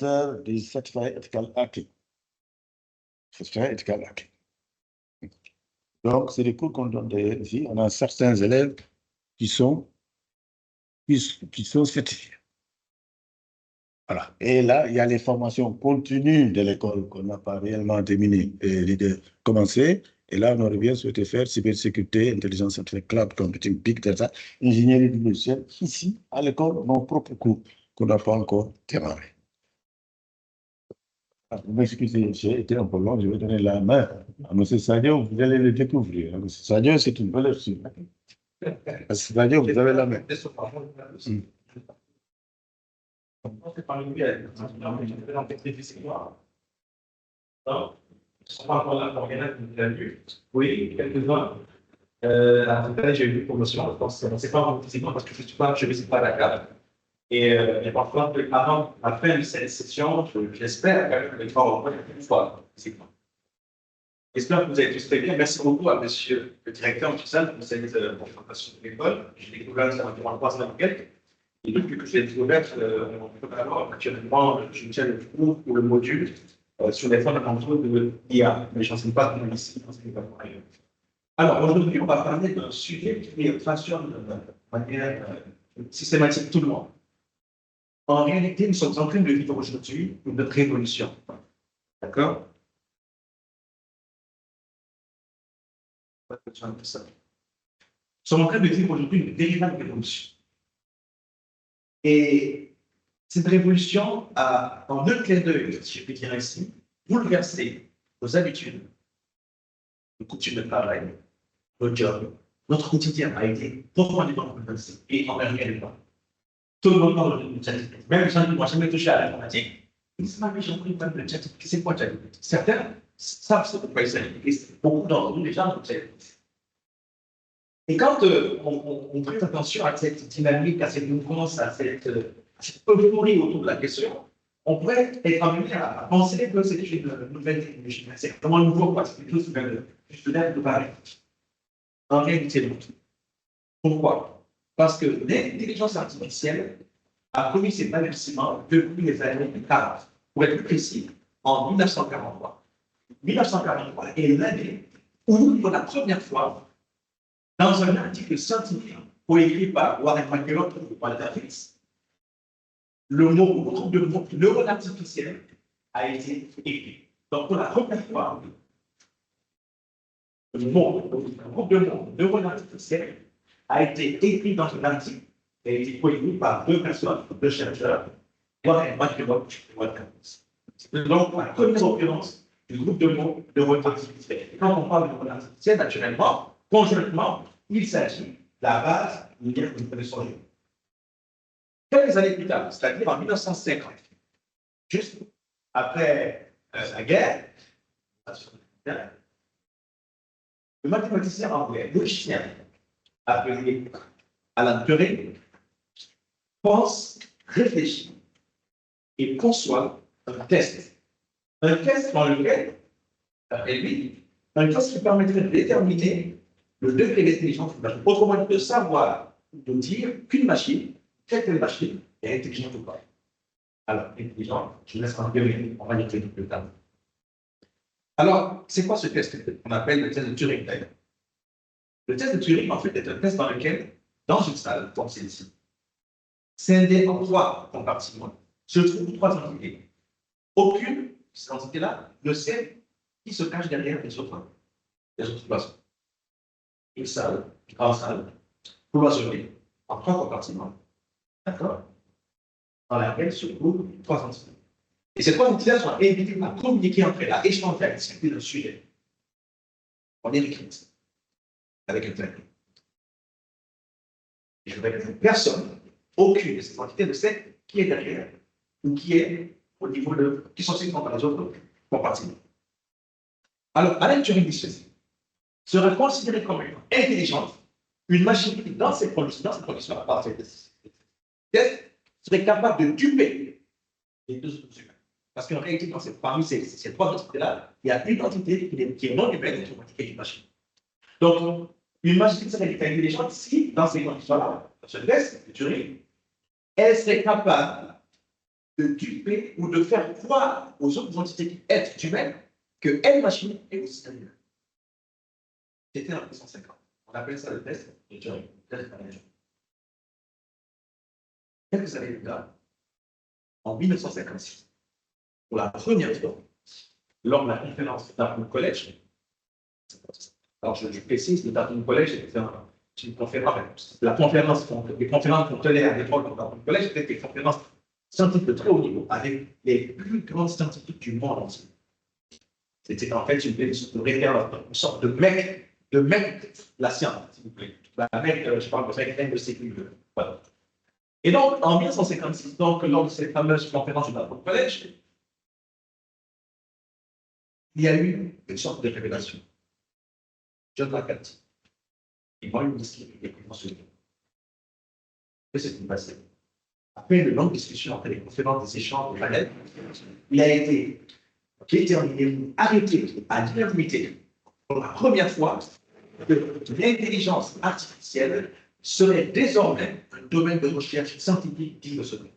facteur de Certified Ethical Hacking. Certified Ethical Hacking. Donc, c'est des cours qu'on donne ici. On a certains élèves qui sont certifiés. Voilà. Et là, il y a les formations continues de l'école qu'on n'a pas réellement terminées et commencé. Et là, on aurait bien souhaité faire cybersécurité, intelligence artificielle, cloud computing, big data, ingénierie du logiciel, ici, à l'école, nos propres cours qu'on n'a pas encore démarré. Vous m'excusez, j'ai été un peu long, je vais donner la main à M. Sadio, vous allez le découvrir. M. Sadio, c'est une valeur sûre. M. Sadio, vous avez la main. Oui, quelques-uns. J'ai eu une promotion, je pense que c'est pas vraiment physiquement parce que je ne visite pas Dakar. Et parfois, avant la fin de cette session, j'espère que les trois au moins une fois physiquement. J'espère que vous avez tous très bien. Merci beaucoup à monsieur le directeur Michel pour cette présentation de l'école. J'ai découvert ça environ 3 ans et depuis que j'ai découvert, actuellement, je tiens le cours ou le module sur les fondamentaux de l'IA. Mais je n'enseigne pas comment ici, je n'enseigne pas comment ailleurs. Alors, aujourd'hui, on va parler d'un sujet qui passionne de manière systématique tout le monde. En réalité, nous sommes en train de vivre aujourd'hui une révolution. D'accord? Nous sommes en train de vivre aujourd'hui une véritable révolution. Et cette révolution a, en un clin d'œil, si je peux dire ainsi, bouleversé nos habitudes, nos coutumes de travail, nos jobs, notre quotidien a été profondément bouleversé et en réalité, tout le monde parle de ChatGPT. Même les gens qui n'ont jamais touché à l'informatique, ils disent, mais j'ai compris de ChatGPT. C'est quoi ChatGPT? Certains savent ce que c'est. Beaucoup d'entre nous, les gens ne savent pas. Et quand on prête attention à cette dynamique, à cette mouvance, à cette euphorie autour de la question, on pourrait être amené à penser que c'est une nouvelle technologie. C'est vraiment nouveau, quoi. C'est quelque chose qui vient juste de paraître. En réalité, non. Pourquoi? Parce que l'intelligence artificielle a connu ses balbutiements depuis les années 40. Pour être plus précis, en 1943. 1943 est l'année où, pour la première fois, dans un article scientifique écrit par Warren McCulloch et Walter Fritz, le groupe de mots neurones artificiels a été écrit. Donc, pour la première fois, le groupe de mots neurones artificiels a été écrit dans un article qui a été coécrit par 2 personnes, 2 chercheurs, Warren McCulloch et Walter Fritz. C'est donc la première occurrence du groupe de mots neurones artificiels. Et quand on parle de neurones artificiels, naturellement, conjointement, il s'agit de la base linéaire que nous connaissons aujourd'hui. Quelques années plus tard, c'est-à-dire en 1950, juste après la guerre, le mathématicien anglais, logicien, appelé Alan Turing, pense, réfléchit et conçoit un test. Un test dans lequel, d'après lui, un test qui permettrait de déterminer le degré d'intelligence d'une machine. Autrement dit, de savoir, de dire qu'une machine, quelle machine, est intelligente ou pas. Alors, intelligente, je laisse en théorie, on va y revenir plus tard. Alors, c'est quoi ce test qu'on appelle le test de Turing d'ailleurs? Le test de Turing, en fait, est un test dans lequel, dans une salle, comme celle-ci, scindée en 3 compartiments, se trouvent 3 entités. Aucune de ces entités-là ne sait qui se cache derrière les autres cloisons. Une salle, une grande salle, cloisonnée en 3 compartiments. D'accord? Dans laquelle se trouvent 3 entités. Et ces 3 entités sont invitées à communiquer entre elles, à échanger, à discuter d'un sujet. On est écrit avec un clavier. Et je répète, personne, aucune de ces entités ne sait qui est derrière ou qui est au niveau de. Qui sont séparés par les autres compartiments. Alors, Alan Turing dit ceci. Sera considérée comme intelligente une machine qui, dans ces conditions, à part ces tests, serait capable de duper les 2 autres humains. Parce qu'en réalité, parmi ces 3 entités-là, il y a une entité qui est non humaine et qui est une machine. Donc, une machine serait intelligente si, dans ces conditions-là, dans ce test de Turing, elle serait capable de duper ou de faire croire aux autres entités qui êtes humaines que elle, machine, est aussi humaine. C'était en 1950. On appelle ça le test de Turing. Quelques années plus tard, en 1956, pour la première fois, lors de la conférence d'Arthur College, alors je précise, le Dartmouth College, c'est une conférence, les conférences qu'on tenait à l'époque dans le Dartmouth College, c'était des conférences scientifiques de très haut niveau, avec les plus grands scientifiques du monde entier. C'était en fait une sorte de référence, une sorte de mec de la science, s'il vous plaît. La mec, je parle de mec de sécurité. Voilà. Et donc, en 1956, donc, lors de cette fameuse conférence du Dartmouth College, il y a eu une sorte de révélation. John McCarthy. Et moi, il me dit qu'il est mentionné. Qu'est-ce qui s'est passé? Après une longue discussion, après les conférences, des échanges, des panels, il a été déterminé, arrêté à l'unanimité pour la première fois que l'intelligence artificielle serait désormais un domaine de recherche scientifique digne de ce nom.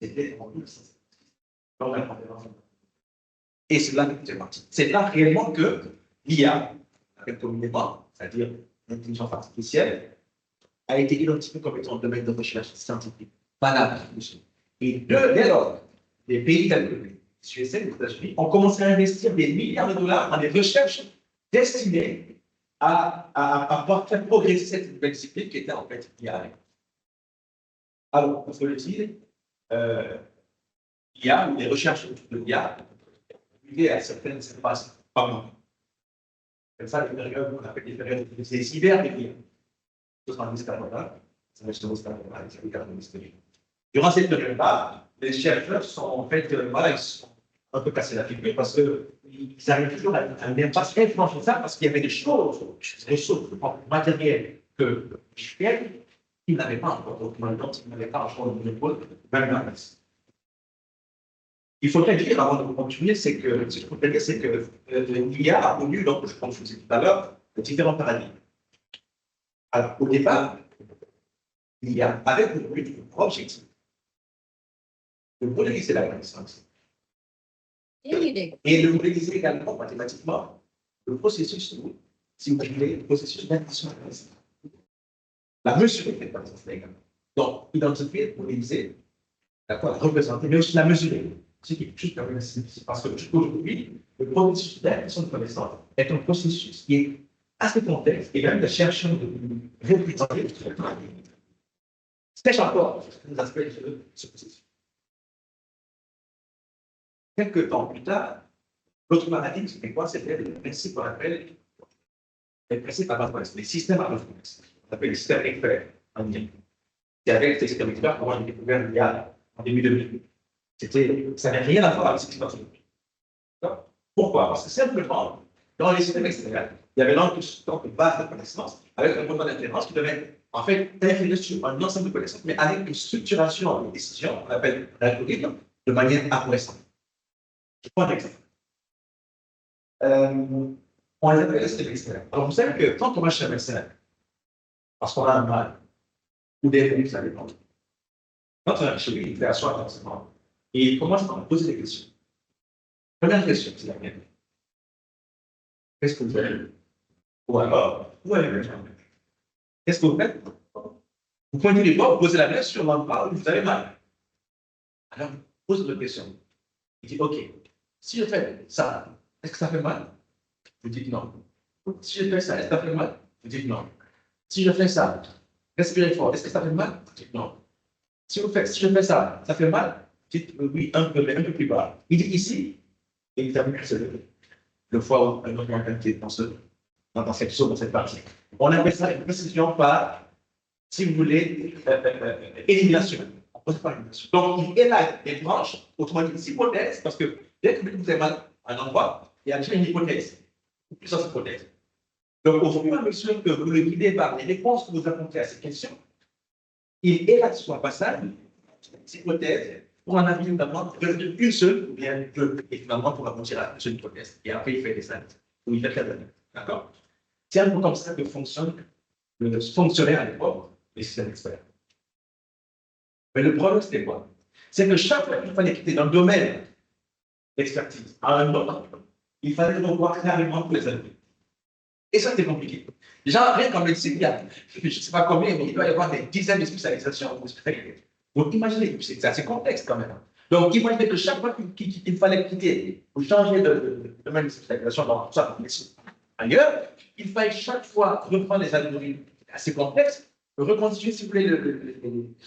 C'était en 1956. Lors de la conférence. Et c'est là que c'est parti. C'est là réellement que l'IA, communément, c'est-à-dire l'intelligence artificielle, a été identifiée comme étant un domaine de recherche scientifique valable. Et dès lors, les pays tels que les USA, les États-Unis, ont commencé à investir des milliards de dollars dans des recherches destinées à faire progresser cette nouvelle discipline qui était en fait l'IA. Alors, on peut le dire, l'IA ou les recherches de l'IA, liées à certaines espaces pas mal. Comme ça, les périodes qu'on appelle des périodes des hivers de l'IA. 70-80, ça reste au stade de durant cette période-là, les chercheurs sont en fait, voilà, ils sont un peu cassés la figure parce qu'ils arrivent toujours à ne pas influencer ça parce qu'il y avait des choses, des ressources matérielles que ils n'avaient pas encore, donc maintenant, ils n'avaient pas encore le monopole, même dans il faudrait dire, avant de continuer, c'est que, ce que je voudrais dire, c'est que l'IA a connu, donc, comme je vous disais tout à l'heure, différents paradigmes. Alors, au départ, l'IA avait pour but, pour objectif, de modéliser la connaissance et de modéliser également mathématiquement le processus, si vous voulez, le processus d'acquisition de la connaissance. La mesure de cette connaissance également. Donc, identifier, modéliser, d'accord, représenter, mais aussi la mesurer. C'est quelque chose comme c'est parce que aujourd'hui, le processus d'acquisition de connaissance est un processus qui est assez complexe et même de chercher de répliquer. C'est encore les aspects de ce processus. Quelques temps plus tard, l'autre paradigme, c'était quoi? C'était le principe qu'on appelle les principes à base de connaissance, les systèmes à base de connaissance. On appelle les systèmes experts en ligne. Et avec ces systèmes experts, comment j'ai découvert l'IA en début 2000. Ça n'avait rien à voir avec ce qui se passe aujourd'hui. Pourquoi? Parce que simplement, dans les systèmes externes, il y avait donc une base de connaissances avec un modèle d'inférence qui devait en fait inférer sur un ensemble de connaissances, mais avec une structuration de décision qu'on appelle l'algorithme de manière arborescente. Je prends un exemple. On les appelle les systèmes externes. Alors, vous savez que quand on va chez un médecin, parce qu'on a un mal, ou des réponses à répondre, quand on va chez lui, il fait asseoir forcément. Et il commence par me poser des questions. Première question, c'est la mienne. Qu'est-ce que vous faites? Ou alors, où est le médecin? Qu'est-ce que vous faites? Vous pointez les doigts, vous posez la main sur l'endroit où vous avez mal. Alors, vous posez votre question. Il dit, OK, si je fais ça, est-ce que ça fait mal? Vous dites non. Si je fais ça, est-ce que ça fait mal? Vous dites non. Si je fais ça, respirez fort, est-ce que ça fait mal? Vous dites non. Si je fais ça, ça fait mal? Dites oui, un peu, mais un peu plus bas. Il dit ici, et il termine le foie où un autre organe qui est dans cette zone, dans cette partie. On appelle ça une précision par, si vous voulez, élimination. On pose par élimination. Donc, il est là des branches, autrement dit, des hypothèses, parce que dès que vous avez mal à un endroit, il y a déjà une hypothèse, ou plusieurs hypothèses. Donc, au fur et à mesure que vous le guidez par les réponses que vous apportez à ces questions, il est là sur un passage, des hypothèses, pour en arriver notamment une seule, ou bien deux, et finalement pour aboutir à une seule hypothèse. Et après, il fait des analyses, ou il fait des analyses. D'accord? C'est un peu comme ça que fonctionnait à l'époque les systèmes experts. Mais le problème, c'était quoi? c'est que chaque fois qu'il fallait quitter d'un domaine d'expertise à un autre, il fallait revoir clairement tous les algorithmes. Et ça, c'était compliqué. Déjà, rien qu'en médecine, il y a, je ne sais pas combien, mais il doit y avoir des dizaines de spécialisations. Donc, imaginez, c'est assez complexe quand même. Donc, imaginez que chaque fois qu'il fallait quitter ou changer de domaine de spécialisation dans ça, ailleurs, il fallait chaque fois reprendre les algorithmes assez complexes, reconstituer, si vous voulez,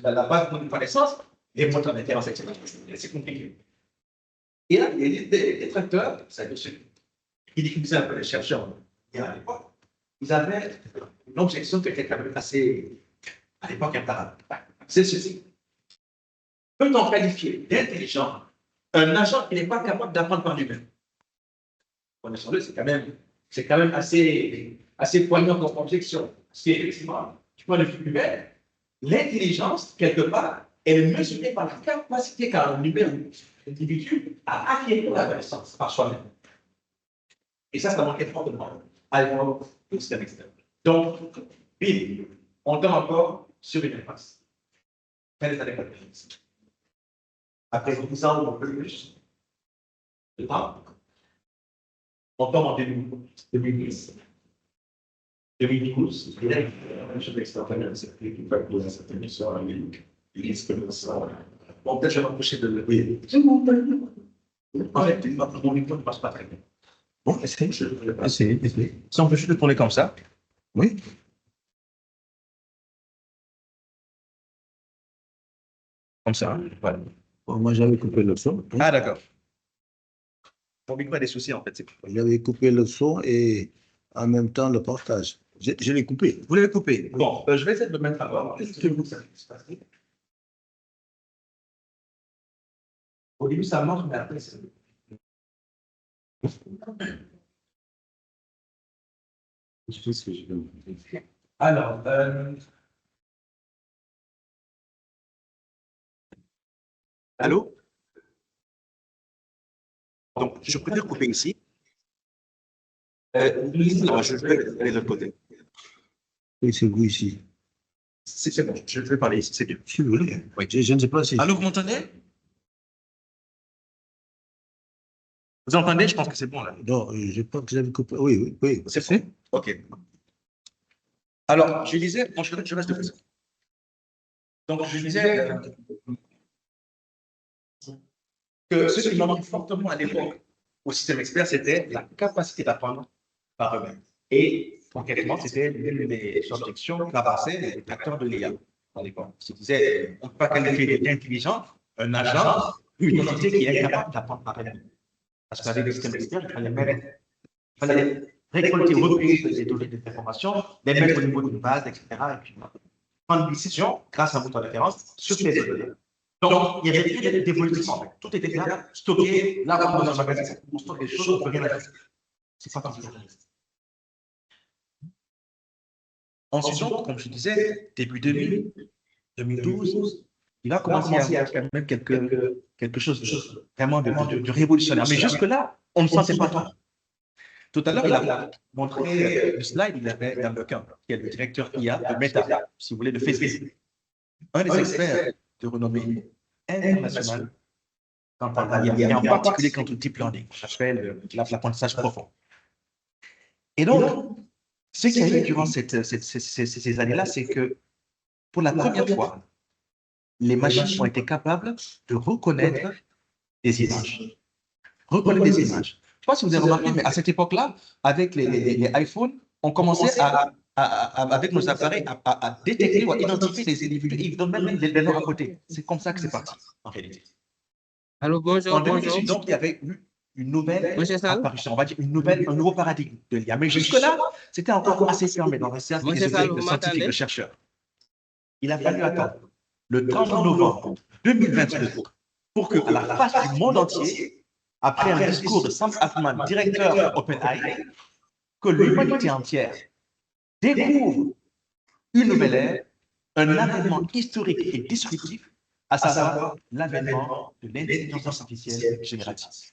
la base de connaissances et monter en référence, etc. C'est compliqué. Et là, il y a des détracteurs, c'est ceux qui disaient un peu les chercheurs à l'époque, ils avaient une objection qui était quand même assez, à l'époque, imparable. C'est ceci. Peut-on qualifier d'intelligent un agent qui n'est pas capable d'apprendre par lui-même? Connaissons-le, c'est quand même assez poignant comme objection. Parce qu'effectivement, du point de vue humain, l'intelligence, quelque part, elle est mesurée par la capacité qu'a un individu à acquérir la connaissance par soi-même. Et ça manquait fortement à l'époque du système externe. Donc, Bill, on tombe encore sur une impasse. Quelle est la réponse? Après 10 ans ou un peu plus de temps, on tombe en 2010. 2012, il y a une chose extraordinaire, c'est que l'équipe va poser cette émission à bon, peut-être je vais m'approcher de oui. En fait, mon micro ne passe pas très bien. Bon, essayez. Si on peut juste le tourner comme ça. Oui. Comme ça, voilà. Bon, moi, j'avais coupé le son. Ah, d'accord. Mon micro a des soucis, en fait. J'avais coupé le son et en même temps le partage. Je l'ai coupé. Vous l'avez coupé? Bon, je vais essayer de me mettre à bord. Qu'est-ce que vous savez se passer? Au début, ça marche, mais après, c'est. Je sais ce que je veux. Alors, allô? Donc, je préfère couper ici. Non, je vais aller de l'autre côté. Oui, c'est vous ici. C'est bon, je vais parler ici, c'est bien. Si vous voulez. Oui. Je ne sais pas si. Allô, vous m'entendez? Vous entendez? Je pense que c'est bon là. Non, je pense que j'avais coupé. Oui. C'est bon? OK. Alors, je disais, bon, je reste de ça. Donc, je disais que ce qui manquait fortement à l'époque au système expert, c'était la capacité d'apprendre par eux-mêmes. Et concrètement, c'était l'une des objections qu'avançaient les acteurs de l'IA à l'époque. Ils disaient, on ne peut pas qualifier d'intelligent un agent, une entité qui est incapable d'apprendre par elle-même. Parce qu'avec le système expert, il fallait récolter, recueillir des données d'information, les mettre au niveau d'une base, etc. Et puis prendre une décision grâce à votre référence sur ces données. Donc, il n'y avait rien d'évolutif en fait. Tout était là, stocké, là, on dans un magasin, on stocke des choses, on ne peut rien ajouter. C'est pas comme ça. Ensuite, donc, comme je disais, début 2000, 2012, il va commencer à y avoir quand même quelque chose de vraiment de révolutionnaire. Mais jusque-là, on ne sentait pas trop. Tout à l'heure, il a montré le slide, il avait Dan Becker, qui est le directeur IA de Meta, si vous voulez, de Facebook. Un des experts de renommée internationale quant à l'IA, et en particulier quant au deep learning, qu'on appelle l'apprentissage profond. Et donc, ce qui a eu durant ces années-là, c'est que pour la première fois, les machines ont été capables de reconnaître des images. Reconnaître des images. Je ne sais pas si vous avez remarqué, mais à cette époque-là, avec les iPhones, on commençait avec nos appareils à détecter ou à identifier les individus. Ils donnent même des noms à côté. C'est comme ça que c'est parti, en réalité. Allô, bonjour. En 2018, donc, il y avait eu une nouvelle apparition, on va dire un nouveau paradigme de l'IA. Mais jusque-là, c'était encore assez fermé dans le cercle des scientifiques, de chercheurs. Il a fallu attendre le 30 novembre 2022 pour que, à la face du monde entier, après un discours de Sam Altman, directeur OpenAI, que l'humanité entière découvre une nouvelle ère, un avènement historique et disruptif, à savoir l'avènement de l'intelligence artificielle générative.